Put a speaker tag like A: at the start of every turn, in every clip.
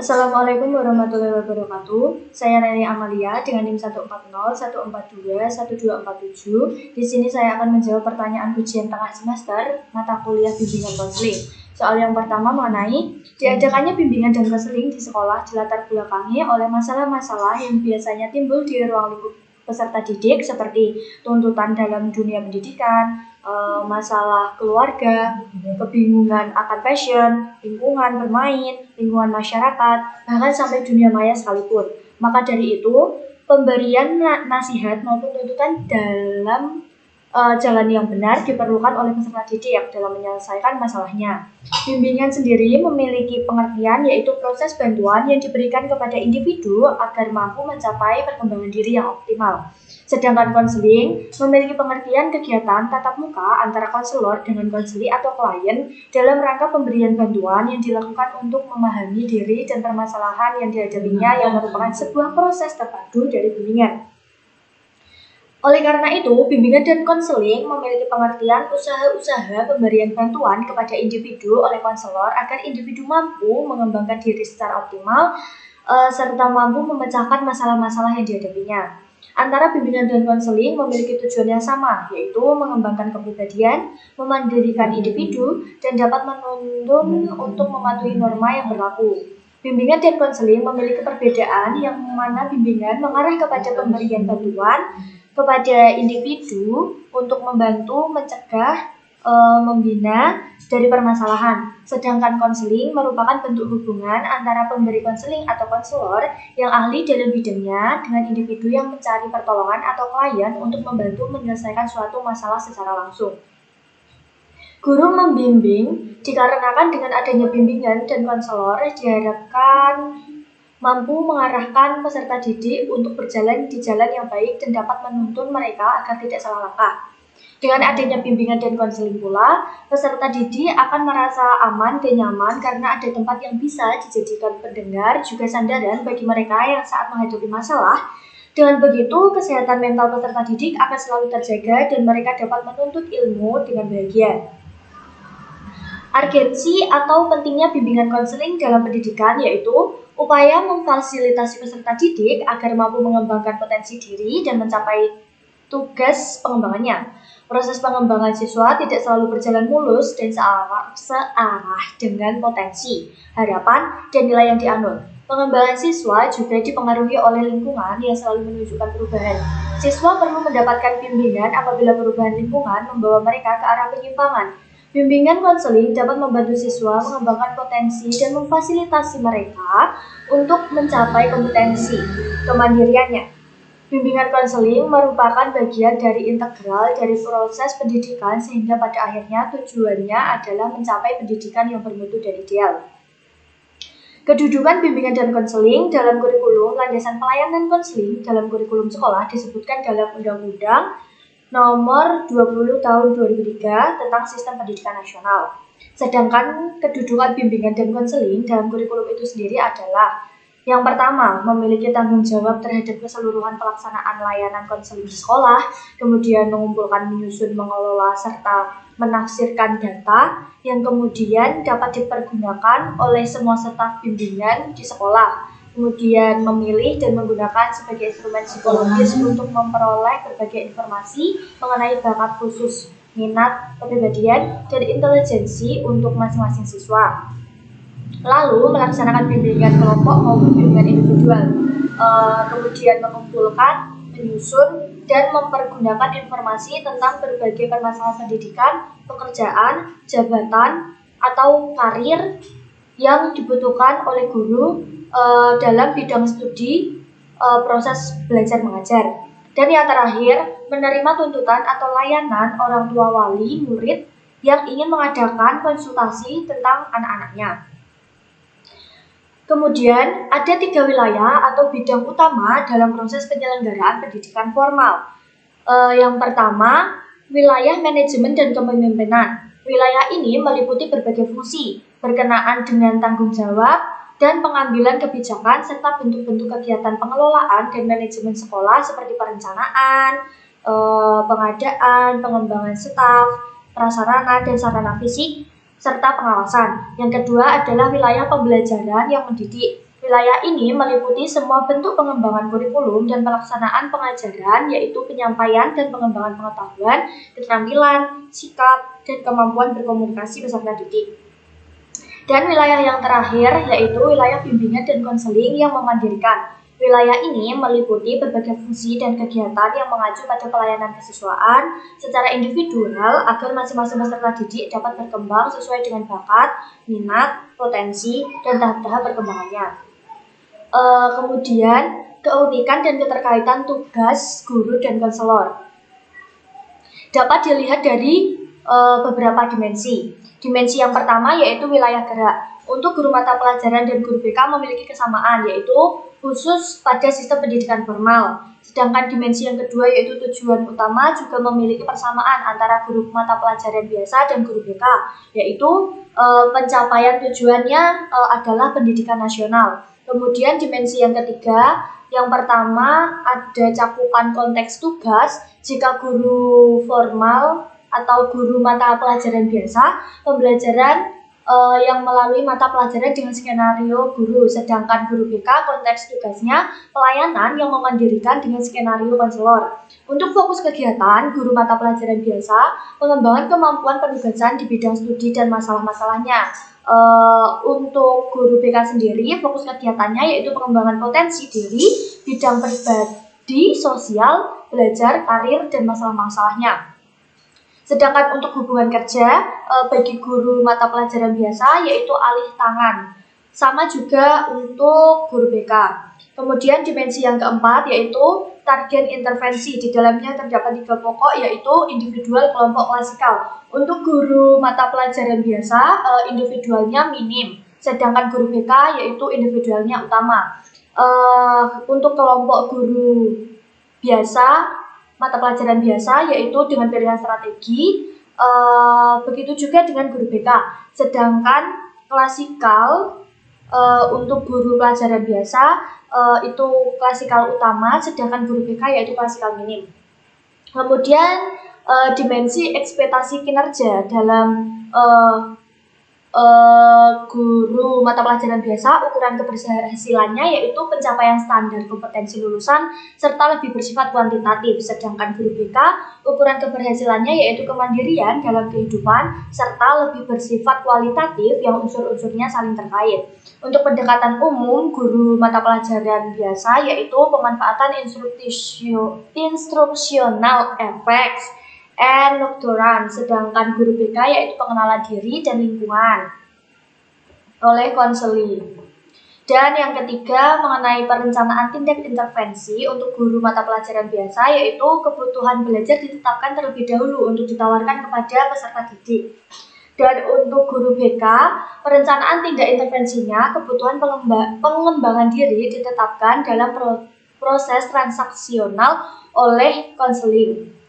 A: Assalamualaikum warahmatullahi wabarakatuh. Saya Nani Amalia dengan NIM 14014211247. Di sini saya akan menjawab pertanyaan ujian tengah semester mata kuliah bimbingan konseling. Soal yang pertama mengenai diadakannya bimbingan dan konseling di sekolah dilatar belakangi oleh masalah-masalah yang biasanya timbul di ruang lingkup peserta didik seperti tuntutan dalam dunia pendidikan, masalah keluarga, kebingungan akan passion, lingkungan bermain, lingkungan masyarakat, bahkan sampai dunia maya sekalipun. Maka dari itu, pemberian nasihat maupun tuntutan dalam jalan yang benar diperlukan oleh peserta didik dalam menyelesaikan masalahnya. Bimbingan sendiri memiliki pengertian yaitu proses bantuan yang diberikan kepada individu agar mampu mencapai perkembangan diri yang optimal. Sedangkan konseling memiliki pengertian kegiatan tatap muka antara konselor dengan konseli atau klien dalam rangka pemberian bantuan yang dilakukan untuk memahami diri dan permasalahan yang dihadapinya yang merupakan sebuah proses terpadu dari bimbingan. Oleh karena itu, bimbingan dan konseling memiliki pengertian usaha-usaha pemberian bantuan kepada individu oleh konselor agar individu mampu mengembangkan diri secara optimal serta mampu memecahkan masalah-masalah yang dihadapinya. Antara bimbingan dan konseling memiliki tujuan yang sama, yaitu mengembangkan kepribadian, memandirikan individu, dan dapat menuntun untuk mematuhi norma yang berlaku. Bimbingan dan konseling memiliki perbedaan yang mana bimbingan mengarah kepada pemberian bantuan kepada individu untuk membantu mencegah, membina dari permasalahan. Sedangkan konseling merupakan bentuk hubungan antara pemberi konseling atau konselor yang ahli dalam bidangnya dengan individu yang mencari pertolongan atau klien untuk membantu menyelesaikan suatu masalah secara langsung. Guru membimbing dikarenakan dengan adanya bimbingan dan konselor diharapkan mampu mengarahkan peserta didik untuk berjalan di jalan yang baik dan dapat menuntun mereka agar tidak salah langkah. Dengan adanya bimbingan dan konseling pula, peserta didik akan merasa aman dan nyaman karena ada tempat yang bisa dijadikan pendengar juga sandaran bagi mereka yang saat menghadapi masalah. Dengan begitu, kesehatan mental peserta didik akan selalu terjaga dan mereka dapat menuntut ilmu dengan bahagia. Urgensi atau pentingnya bimbingan konseling dalam pendidikan yaitu upaya memfasilitasi peserta didik agar mampu mengembangkan potensi diri dan mencapai tugas pengembangannya. Proses pengembangan siswa tidak selalu berjalan mulus dan searah dengan potensi, harapan, dan nilai yang dianut. Pengembangan siswa juga dipengaruhi oleh lingkungan yang selalu menunjukkan perubahan. Siswa perlu mendapatkan bimbingan apabila perubahan lingkungan membawa mereka ke arah penyimpangan. Bimbingan konseling dapat membantu siswa mengembangkan potensi dan memfasilitasi mereka untuk mencapai kompetensi kemandiriannya. Bimbingan konseling merupakan bagian dari integral dari proses pendidikan sehingga pada akhirnya tujuannya adalah mencapai pendidikan yang bermutu dan ideal. Kedudukan bimbingan dan konseling dalam kurikulum landasan pelayanan konseling dalam kurikulum sekolah disebutkan dalam Undang-Undang Nomor 20 Tahun 2003 tentang Sistem Pendidikan Nasional. Sedangkan kedudukan bimbingan dan konseling dalam kurikulum itu sendiri adalah yang pertama, memiliki tanggung jawab terhadap keseluruhan pelaksanaan layanan konseling di sekolah, kemudian mengumpulkan, menyusun, mengelola, serta menafsirkan data yang kemudian dapat dipergunakan oleh semua staf bimbingan di sekolah. Kemudian memilih dan menggunakan sebagai instrumen psikologis untuk memperoleh berbagai informasi mengenai bakat khusus, minat, kepribadian, dan intelijensi untuk masing-masing siswa. Lalu melaksanakan bimbingan kelompok maupun bimbingan individual. Kemudian mengumpulkan, menyusun, dan mempergunakan informasi tentang berbagai permasalahan pendidikan, pekerjaan, jabatan, atau karir yang dibutuhkan oleh guru dalam bidang studi proses belajar mengajar. Dan yang terakhir, menerima tuntutan atau layanan orang tua wali murid yang ingin mengadakan konsultasi tentang anak-anaknya. Kemudian ada 3 wilayah atau bidang utama dalam proses penyelenggaraan pendidikan formal. Yang pertama, wilayah manajemen dan kepemimpinan. Wilayah ini meliputi berbagai fungsi berkenaan dengan tanggung jawab dan pengambilan kebijakan serta bentuk-bentuk kegiatan pengelolaan dan manajemen sekolah seperti perencanaan, pengadaan, pengembangan staf, prasarana dan sarana fisik, serta pengawasan. Yang kedua adalah wilayah pembelajaran yang mendidik. Wilayah ini meliputi semua bentuk pengembangan kurikulum dan pelaksanaan pengajaran, yaitu penyampaian dan pengembangan pengetahuan, keterampilan, sikap, dan kemampuan berkomunikasi peserta didik. Dan wilayah yang terakhir yaitu wilayah bimbingan dan konseling yang memandirikan. Wilayah ini meliputi berbagai fungsi dan kegiatan yang mengacu pada pelayanan kesiswaan secara individual agar masing-masing peserta didik dapat berkembang sesuai dengan bakat, minat, potensi, dan tahap-tahap perkembangannya. Kemudian keunikan dan keterkaitan tugas guru dan konselor dapat dilihat dari beberapa dimensi. Dimensi yang pertama yaitu wilayah gerak. Untuk guru mata pelajaran dan guru BK memiliki kesamaan, yaitu khusus pada sistem pendidikan formal. Sedangkan dimensi yang kedua yaitu tujuan utama juga memiliki persamaan antara guru mata pelajaran biasa dan guru BK, yaitu pencapaian tujuannya adalah pendidikan nasional. Kemudian dimensi yang ketiga, yang pertama ada cakupan konteks tugas. Jika guru formal atau guru mata pelajaran biasa, pembelajaran yang melalui mata pelajaran dengan skenario guru, sedangkan guru BK konteks tugasnya pelayanan yang memandirikan dengan skenario konselor. Untuk fokus kegiatan, guru mata pelajaran biasa, pengembangan kemampuan penugasan di bidang studi dan masalah-masalahnya. Untuk guru BK sendiri, fokus kegiatannya yaitu pengembangan potensi diri, bidang pribadi, sosial, belajar, karir, dan masalah-masalahnya. Sedangkan untuk hubungan kerja, bagi guru mata pelajaran biasa yaitu alih tangan. Sama juga untuk guru BK. Kemudian dimensi yang keempat yaitu target intervensi. Di dalamnya terdapat 3 pokok yaitu individual, kelompok, klasikal. Untuk guru mata pelajaran biasa, individualnya minim. Sedangkan guru BK yaitu individualnya utama. Untuk kelompok guru biasa, mata pelajaran biasa yaitu dengan pilihan strategi, begitu juga dengan guru BK. Sedangkan klasikal untuk guru pelajaran biasa itu klasikal utama, sedangkan guru BK yaitu klasikal minim. Kemudian dimensi ekspektasi kinerja dalam guru mata pelajaran biasa, ukuran keberhasilannya yaitu pencapaian standar kompetensi lulusan serta lebih bersifat kuantitatif. Sedangkan guru BK, ukuran keberhasilannya yaitu kemandirian dalam kehidupan serta lebih bersifat kualitatif yang unsur-unsurnya saling terkait. Untuk pendekatan umum, guru mata pelajaran biasa yaitu pemanfaatan instruksional effects and nocturne, sedangkan guru BK yaitu pengenalan diri dan lingkungan oleh konseling. Dan yang ketiga mengenai perencanaan tindak intervensi untuk guru mata pelajaran biasa yaitu kebutuhan belajar ditetapkan terlebih dahulu untuk ditawarkan kepada peserta didik. Dan untuk guru BK, perencanaan tindak intervensinya kebutuhan pengembangan diri ditetapkan dalam proses transaksional oleh konseling.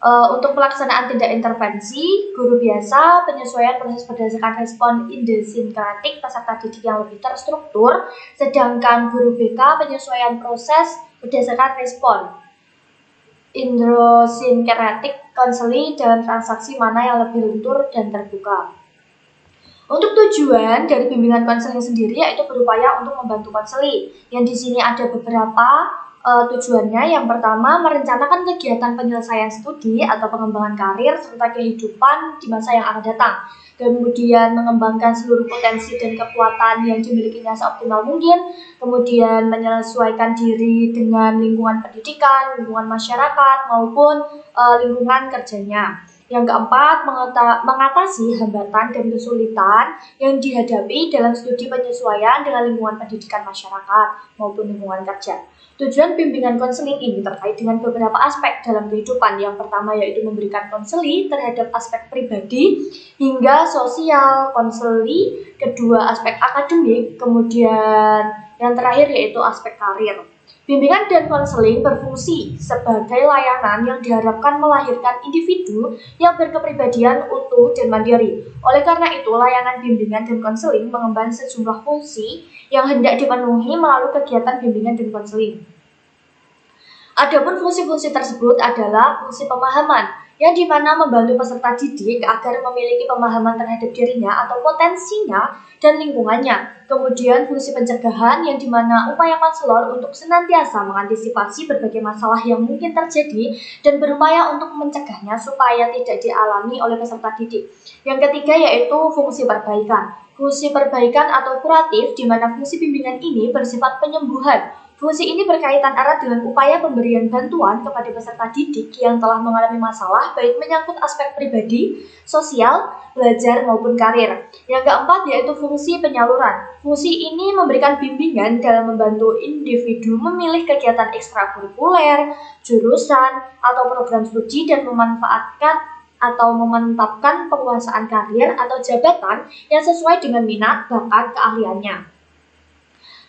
A: Untuk pelaksanaan tindak intervensi, guru biasa penyesuaian proses berdasarkan respon idiosinkratik peserta didik yang lebih terstruktur, sedangkan guru BK penyesuaian proses berdasarkan respon idiosinkratik konseling dan transaksi mana yang lebih lentur dan terbuka. Untuk tujuan dari bimbingan konseling sendiri yaitu berupaya untuk membantu konseli. Yang di sini ada beberapa tujuannya. Yang pertama, merencanakan kegiatan penyelesaian studi atau pengembangan karir serta kehidupan di masa yang akan datang. Kemudian mengembangkan seluruh potensi dan kekuatan yang dimilikinya seoptimal mungkin. Kemudian menyesuaikan diri dengan lingkungan pendidikan, lingkungan masyarakat maupun lingkungan kerjanya. Yang keempat, mengatasi hambatan dan kesulitan yang dihadapi dalam studi penyesuaian dengan lingkungan pendidikan masyarakat maupun lingkungan kerja. Tujuan bimbingan konseling ini terkait dengan beberapa aspek dalam kehidupan. Yang pertama yaitu memberikan konseling terhadap aspek pribadi hingga sosial konseli, kedua aspek akademik, kemudian yang terakhir yaitu aspek karir. Bimbingan dan konseling berfungsi sebagai layanan yang diharapkan melahirkan individu yang berkepribadian utuh dan mandiri. Oleh karena itu, layanan bimbingan dan konseling mengemban sejumlah fungsi yang hendak dipenuhi melalui kegiatan bimbingan dan konseling. Adapun fungsi-fungsi tersebut adalah fungsi pemahaman, yang dimana membantu peserta didik agar memiliki pemahaman terhadap dirinya atau potensinya dan lingkungannya. Kemudian fungsi pencegahan yang dimana upaya konselor untuk senantiasa mengantisipasi berbagai masalah yang mungkin terjadi dan berupaya untuk mencegahnya supaya tidak dialami oleh peserta didik. Yang ketiga yaitu fungsi perbaikan. Fungsi perbaikan atau kuratif di mana fungsi bimbingan ini bersifat penyembuhan. Fungsi ini berkaitan erat dengan upaya pemberian bantuan kepada peserta didik yang telah mengalami masalah baik menyangkut aspek pribadi, sosial, belajar maupun karir. Yang keempat yaitu fungsi penyaluran. Fungsi ini memberikan bimbingan dalam membantu individu memilih kegiatan ekstrakurikuler, jurusan, atau program studi dan memanfaatkan atau memantapkan penguasaan karir atau jabatan yang sesuai dengan minat, bakat, keahliannya.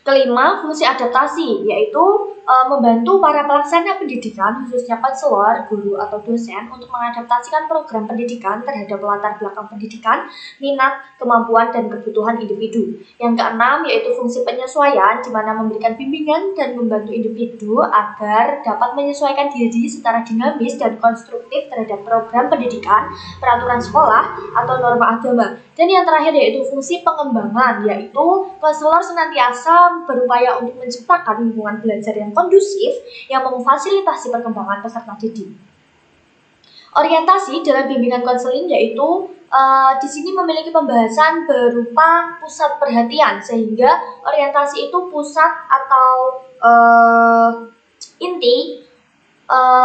A: Kelima, fungsi adaptasi, yaitu membantu para pelaksana pendidikan, khususnya konselor, guru, atau dosen untuk mengadaptasikan program pendidikan terhadap latar belakang pendidikan, minat, kemampuan, dan kebutuhan individu. Yang keenam, yaitu fungsi penyesuaian, di mana memberikan bimbingan dan membantu individu agar dapat menyesuaikan diri secara dinamis dan konstruktif terhadap program pendidikan, peraturan sekolah, atau norma agama. Dan yang terakhir yaitu fungsi pengembangan, yaitu konselor senantiasa berupaya untuk menciptakan lingkungan belajar yang kondusif yang memfasilitasi perkembangan peserta didik. Orientasi dalam bimbingan konseling yaitu di sini memiliki pembahasan berupa pusat perhatian, sehingga orientasi itu pusat atau inti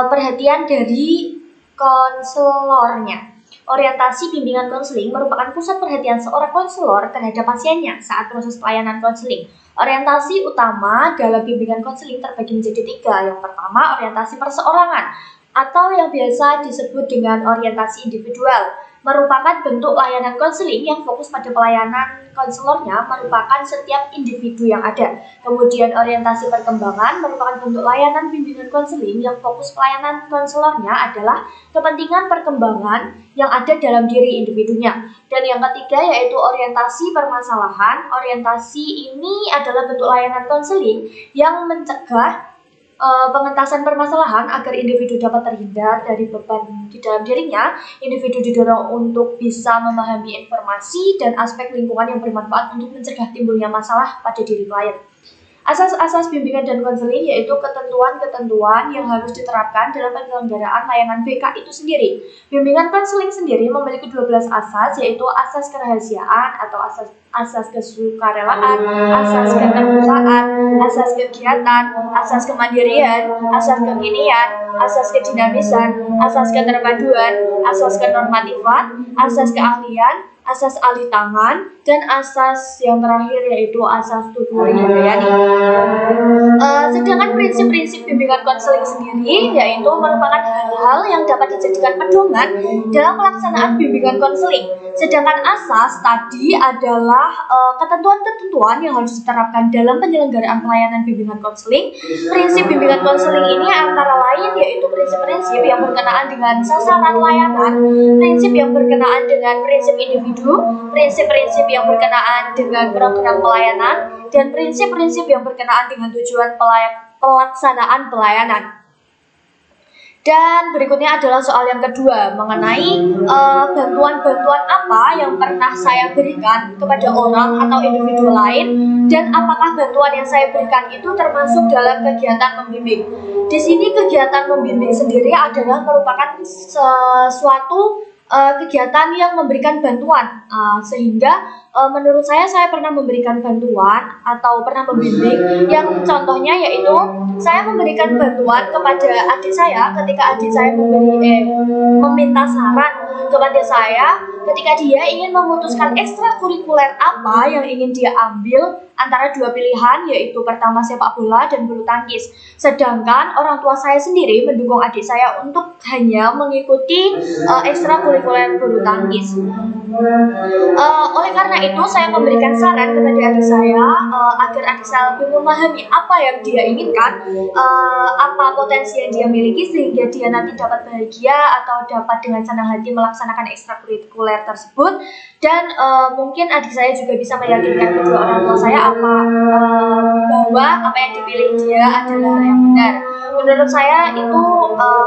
A: perhatian dari konselornya. Orientasi bimbingan konseling merupakan pusat perhatian seorang konselor terhadap pasiennya saat proses pelayanan konseling. Orientasi utama dalam bimbingan konseling terbagi menjadi 3. Yang pertama, orientasi perseorangan atau yang biasa disebut dengan orientasi individual, merupakan bentuk layanan konseling yang fokus pada pelayanan konselornya merupakan setiap individu yang ada. Kemudian orientasi perkembangan merupakan bentuk layanan bimbingan konseling yang fokus pelayanan konselornya adalah kepentingan perkembangan yang ada dalam diri individunya. Dan yang ketiga yaitu orientasi permasalahan. Orientasi ini adalah bentuk layanan konseling yang mencegah pengentasan permasalahan agar individu dapat terhindar dari beban di dalam dirinya. Individu didorong untuk bisa memahami informasi dan aspek lingkungan yang bermanfaat untuk mencegah timbulnya masalah pada diri klien. Asas-asas bimbingan dan konseling yaitu ketentuan-ketentuan yang harus diterapkan dalam penyelenggaraan layanan BK itu sendiri. Bimbingan konseling sendiri memiliki 12 asas, yaitu asas kerahasiaan atau asas kesukarelaan, asas keterbukaan, asas kegiatan, asas kemandirian, asas kekinian, asas kedinamisan, asas keterpaduan, asas kenormatifan, asas keahlian, asas alih tangan, dan asas yang terakhir yaitu asas tutur Hinayani. Sedangkan prinsip-prinsip bimbingan konseling sendiri yaitu merupakan hal-hal yang dapat dijadikan pedoman dalam pelaksanaan bimbingan konseling. Sedangkan asas tadi adalah ketentuan-ketentuan yang harus diterapkan dalam penyelenggaraan pelayanan bimbingan konseling. Prinsip bimbingan konseling ini antara lain yaitu prinsip-prinsip yang berkenaan dengan sasaran layanan, prinsip yang berkenaan dengan prinsip individu, prinsip-prinsip yang berkenaan dengan program pelayanan, dan prinsip-prinsip yang berkenaan dengan tujuan pelaksanaan pelayanan. Dan berikutnya adalah soal yang kedua mengenai bantuan-bantuan apa yang pernah saya berikan kepada orang atau individu lain, dan apakah bantuan yang saya berikan itu termasuk dalam kegiatan membimbing. Di sini kegiatan membimbing sendiri adalah merupakan sesuatu kegiatan yang memberikan bantuan, sehingga menurut saya pernah memberikan bantuan atau pernah membimbing yang contohnya yaitu saya memberikan bantuan kepada adik saya ketika adik saya meminta saran kepada saya ketika dia ingin memutuskan ekstrakurikuler apa yang ingin dia ambil antara 2 pilihan, yaitu pertama sepak bola dan bulu tangkis. Sedangkan orang tua saya sendiri mendukung adik saya untuk hanya mengikuti ekstrakurikuler bulu tangkis. Oleh karena itu saya memberikan saran kepada adik saya agar adik saya lebih memahami apa yang dia inginkan, apa potensi yang dia miliki sehingga dia nanti dapat bahagia atau dapat dengan senang hati melaksanakan ekstrakurikuler tersebut. Dan mungkin adik saya juga bisa meyakinkan kedua orang tua saya bahwa apa yang dipilih dia adalah hal yang benar. Menurut saya itu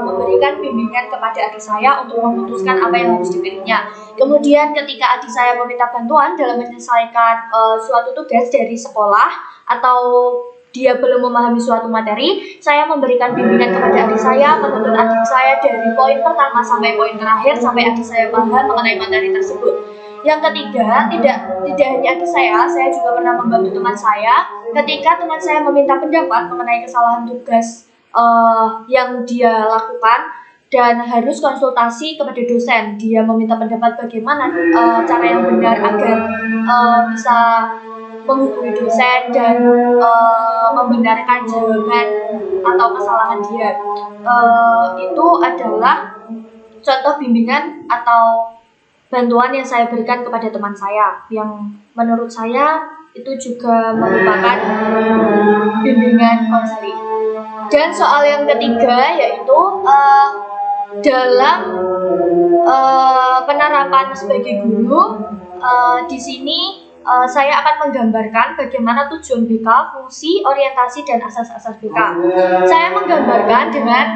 A: memberikan bimbingan kepada adik saya untuk memutuskan apa yang harus dipilihnya. Kemudian ketika adik saya meminta bantuan dalam menyelesaikan suatu tugas dari sekolah atau dia belum memahami suatu materi, saya memberikan bimbingan kepada adik saya, menuntun adik saya dari poin pertama sampai poin terakhir sampai adik saya paham mengenai materi tersebut. Yang ketiga, tidak hanya adik saya juga pernah membantu teman saya ketika teman saya meminta pendapat mengenai kesalahan tugas yang dia lakukan dan harus konsultasi kepada dosen. Dia meminta pendapat bagaimana cara yang benar agar bisa menghubungi dosen dan membenarkan jawaban atau kesalahan dia. Itu adalah contoh bimbingan atau bantuan yang saya berikan kepada teman saya, yang menurut saya itu juga merupakan bimbingan konseling. Dan soal yang ketiga yaitu dalam penerapan sebagai guru, di sini saya akan menggambarkan bagaimana tujuan BK, fungsi, orientasi, dan asas-asas BK. Saya menggambarkan dengan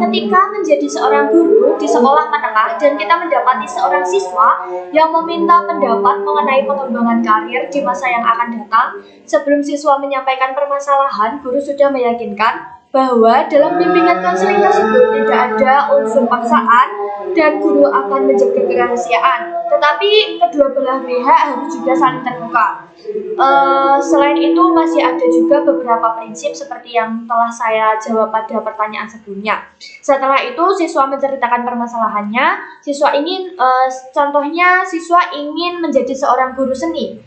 A: ketika menjadi seorang guru di sekolah menengah dan kita mendapati seorang siswa yang meminta pendapat mengenai pengembangan karir di masa yang akan datang. Sebelum siswa menyampaikan permasalahan, guru sudah meyakinkan bahwa dalam bimbingan konseling tersebut tidak ada unsur paksaan dan guru akan menjaga kerahasiaan. Tetapi kedua belah pihak harus juga saling terbuka. Selain itu masih ada juga beberapa prinsip seperti yang telah saya jawab pada pertanyaan sebelumnya. Setelah itu siswa menceritakan permasalahannya. Contohnya siswa ingin menjadi seorang guru seni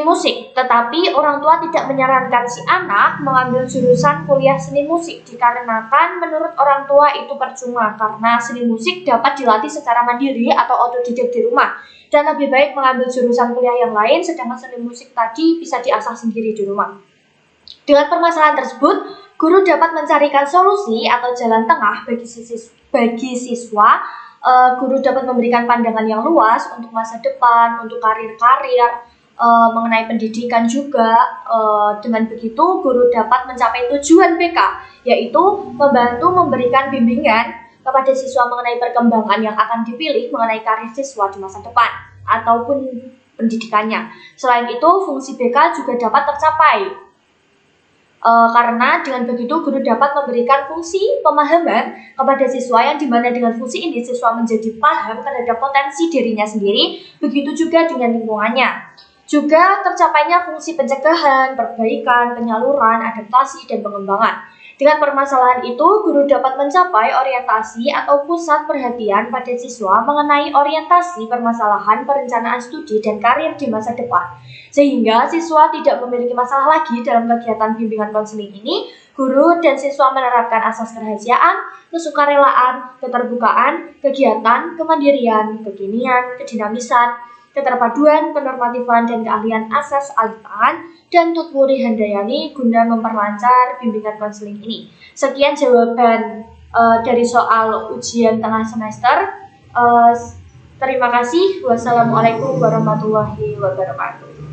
A: musik, tetapi orang tua tidak menyarankan si anak mengambil jurusan kuliah seni musik dikarenakan menurut orang tua itu percuma karena seni musik dapat dilatih secara mandiri atau otodidak di rumah dan lebih baik mengambil jurusan kuliah yang lain sedangkan seni musik tadi bisa diasah sendiri di rumah. Dengan permasalahan tersebut, guru dapat mencarikan solusi atau jalan tengah bagi siswa. Guru dapat memberikan pandangan yang luas untuk masa depan, untuk karir-karir, mengenai pendidikan juga. Dengan begitu guru dapat mencapai tujuan BK, yaitu membantu memberikan bimbingan kepada siswa mengenai perkembangan yang akan dipilih mengenai karir siswa di masa depan ataupun pendidikannya. Selain itu fungsi BK juga dapat tercapai karena dengan begitu guru dapat memberikan fungsi pemahaman kepada siswa yang dimana dengan fungsi ini siswa menjadi paham terhadap potensi dirinya sendiri, begitu juga dengan lingkungannya. Juga tercapainya fungsi pencegahan, perbaikan, penyaluran, adaptasi, dan pengembangan. Dengan permasalahan itu, guru dapat mencapai orientasi atau pusat perhatian pada siswa mengenai orientasi permasalahan perencanaan studi dan karir di masa depan. Sehingga siswa tidak memiliki masalah lagi dalam kegiatan bimbingan konseling ini. Guru dan siswa menerapkan asas kerahasiaan, kesukarelaan, keterbukaan, kegiatan, kemandirian, kekinian, kedinamisan, keterpaduan, penormatifan, dan keahlian asas alih tangan dan Tutwuri Handayani guna memperlancar bimbingan konseling ini. Sekian jawaban dari soal ujian tengah semester. Terima kasih. Wassalamualaikum warahmatullahi wabarakatuh.